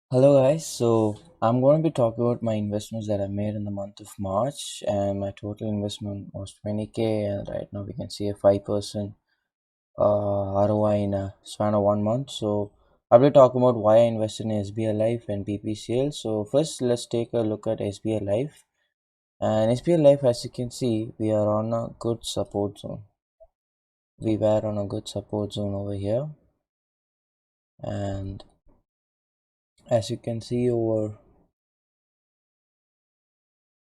Hello guys, so I'm going to be talking about my investments that I made in the month of March, and my total investment was 20k, and right now we can see a 5% ROI in a span of 1 month. So I'll be talking about why I invested in SBI Life and BPCL. So first, let's take a look at SBI Life. And SBI Life, as you can see, we are on a good support zone. We were on a good support zone over here, and as you can see over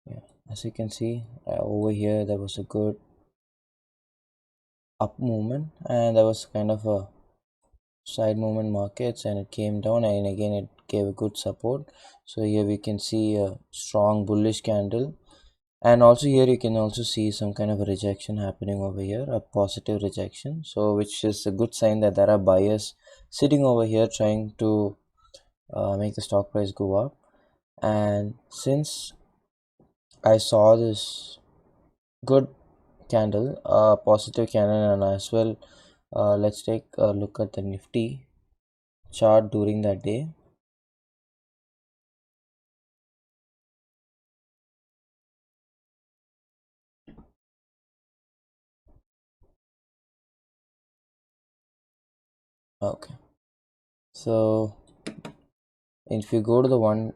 yeah, as you can see over here, there was a good up movement, and there was kind of a side movement markets, and it came down, and again it gave a good support. So here we can see a strong bullish candle, and also here you can also see some kind of a rejection happening over here, a positive rejection, so which is a good sign that there are buyers sitting over here trying to make the stock price go up. And since I saw this good candle, positive candle, and as well, let's take a look at the Nifty chart during that day. Okay, so if you go to the one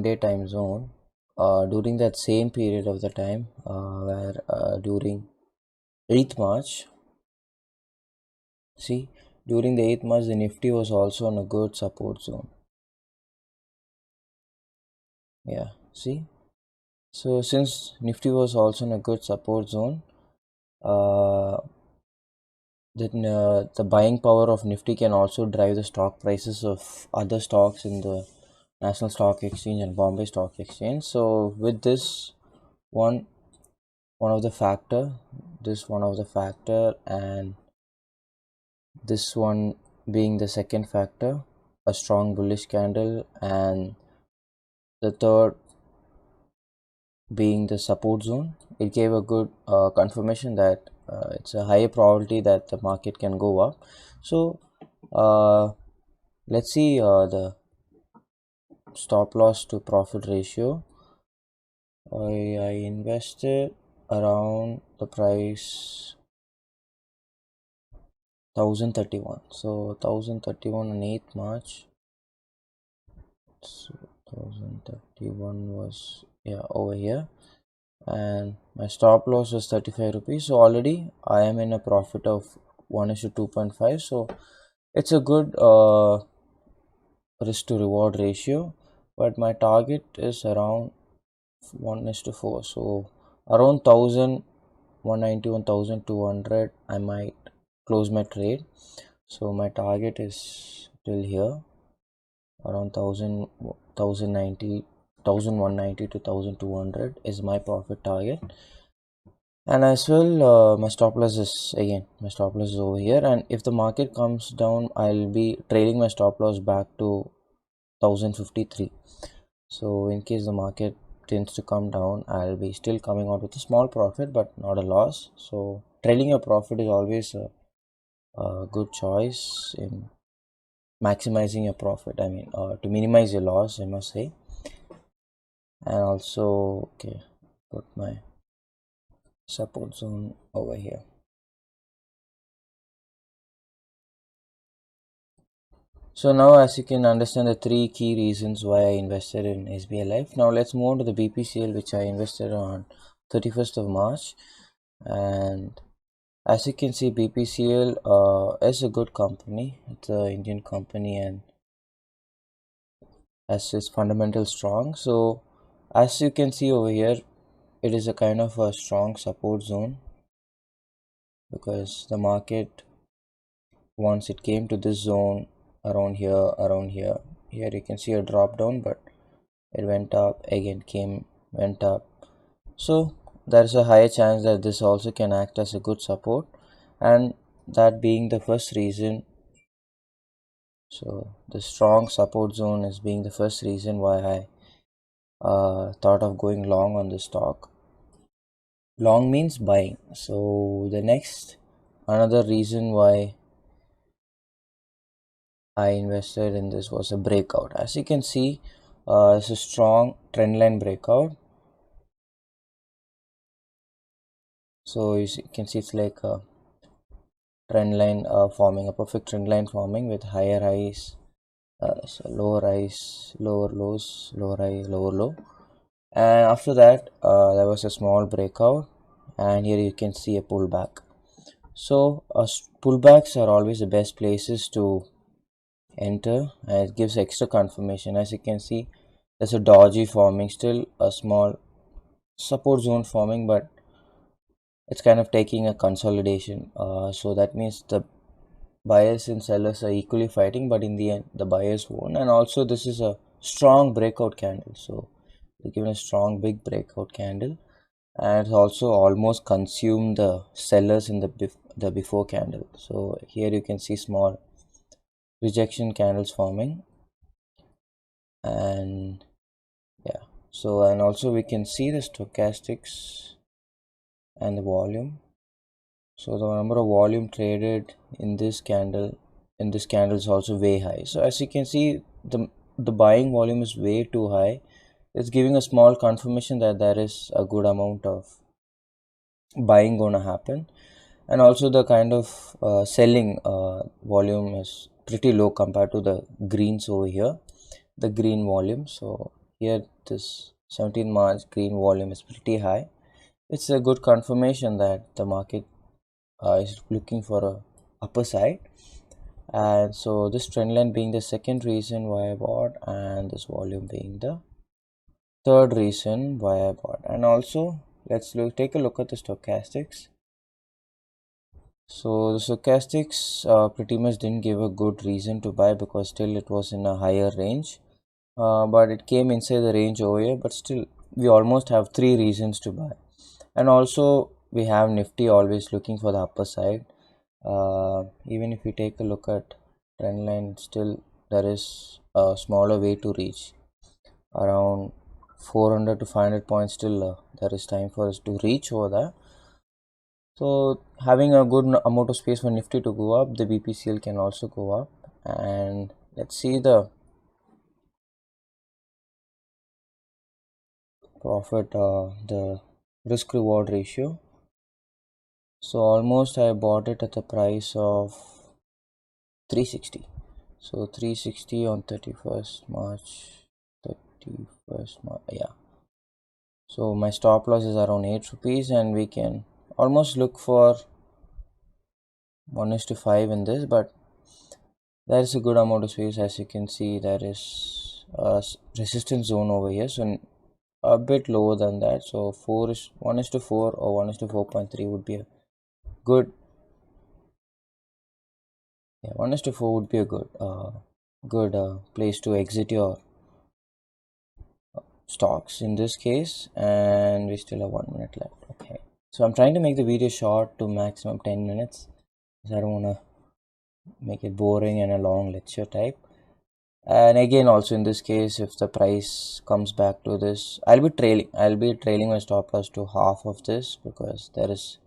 day time zone, during that same period of the time, where during 8th March, see, during the 8th March, the Nifty was also on a good support zone. Yeah, see, so since Nifty was also in a good support zone, uh, then the buying power of Nifty can also drive the stock prices of other stocks in the National Stock Exchange and Bombay Stock Exchange. So with this one one of the factor, this one of the factor, and this one being the second factor, a strong bullish candle, and the third being the support zone, it gave a good confirmation that it's a higher probability that the market can go up. So uh, let's see the stop loss to profit ratio. I invested around the price 1031. So 1031 on 8th March. So 1031 was, yeah, over here, and my stop loss was 35 rupees. So already I am in a profit of 1 is to 2.5. So it's a good risk to reward ratio, but my target is around 1 is to 4. So around 1190, 1200 I might close my trade. So my target is till here, around 1190 to 1200 is my profit target. And as well, my stop loss is, again, my stop loss is over here, and if the market comes down, I'll be trailing my stop loss back to 1053. So in case the market tends to come down, I'll be still coming out with a small profit but not a loss. So trailing your profit is always a good choice in maximizing your profit, I mean, to minimize your loss, I must say. And also, okay, put my support zone over here. So now, as you can understand, the three key reasons why I invested in SBI Life. Now let's move on to the BPCL, which I invested on 31st of March. And as you can see, BPCL is a good company. It's an Indian company, and as its fundamental strong. So as you can see over here, it is a kind of a strong support zone, because the market, once it came to this zone around here, you can see a drop down, but it went up again, went up. So there's a higher chance that this also can act as a good support, and that being the first reason. So the strong support zone is being the first reason why I thought of going long on the stock. Long means buying. So the next, another reason why I invested in this was a breakout. As you can see, it's a strong trend line breakout. So you can see it's like a trend line forming, a perfect trend line forming with higher highs, so lower highs, lower lows, lower high, lower low. And after that, there was a small breakout, and here you can see a pullback. So pullbacks are always the best places to enter, and it gives extra confirmation. As you can see, there's a doji forming, still a small support zone forming, but it's kind of taking a consolidation. So that means the buyers and sellers are equally fighting, but in the end the buyers won. And also this is a strong breakout candle, so they're given a strong big breakout candle, and it's also almost consumed the sellers in the before candle. So here you can see small rejection candles forming, and yeah, so and also we can see the stochastics and the volume. So the number of volume traded in this candle is also way high. So as you can see, the buying volume is way too high. It's giving a small confirmation that there is a good amount of buying gonna happen, and also the kind of selling volume is pretty low compared to the greens over here, the green volume. So here this 17 March green volume is pretty high. It's a good confirmation that the market is looking for a upper side. And so this trend line being the second reason why I bought, and this volume being the third reason why I bought. And also let's take a look at the stochastics. So the stochastics pretty much didn't give a good reason to buy, because still it was in a higher range, but it came inside the range over here, but still we almost have three reasons to buy. And also we have Nifty always looking for the upper side. Even if you take a look at trend line, still there is a smaller way to reach around 400 to 500 points. Still there is time for us to reach over there. So having a good amount of space for Nifty to go up, the BPCL can also go up. And let's see the profit, the risk reward ratio. So almost I bought it at the price of 360. So 360 on 31st March, 31st March, yeah. So my stop loss is around 8 rupees, and we can almost look for 1:5 in this, but there is a good amount of space. As you can see, there is a resistance zone over here, so a bit lower than that. So 1:4 or 1:4.3 would be a good, yeah, 1:4 would be a good place to exit your stocks in this case. And we still have 1 minute left. Okay, so I'm trying to make the video short to maximum 10 minutes, because I don't want to make it boring and a long lecture type. And again, also in this case, if the price comes back to this, I'll be trailing my stop loss to half of this, because there is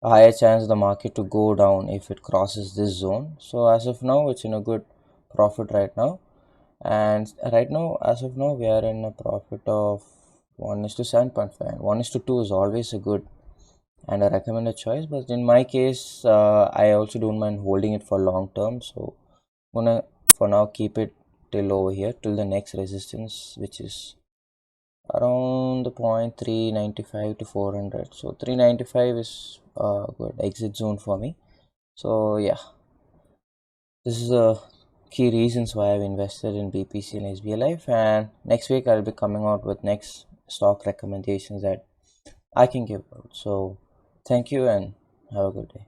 a higher chance the market to go down if it crosses this zone. So as of now, it's in a good profit right now. And right now, as of now, we are in a profit of 1:7.5. 1:2 is always a good and a recommended choice, but in my case, I also don't mind holding it for long term. So I'm gonna for now keep it till over here, till the next resistance, which is around the point 395 to 400. So 395 is a good exit zone for me. So yeah, this is the key reasons why I've invested in BPC and SBI Life. And next week I'll be coming out with next stock recommendations that I can give out. So thank you and have a good day.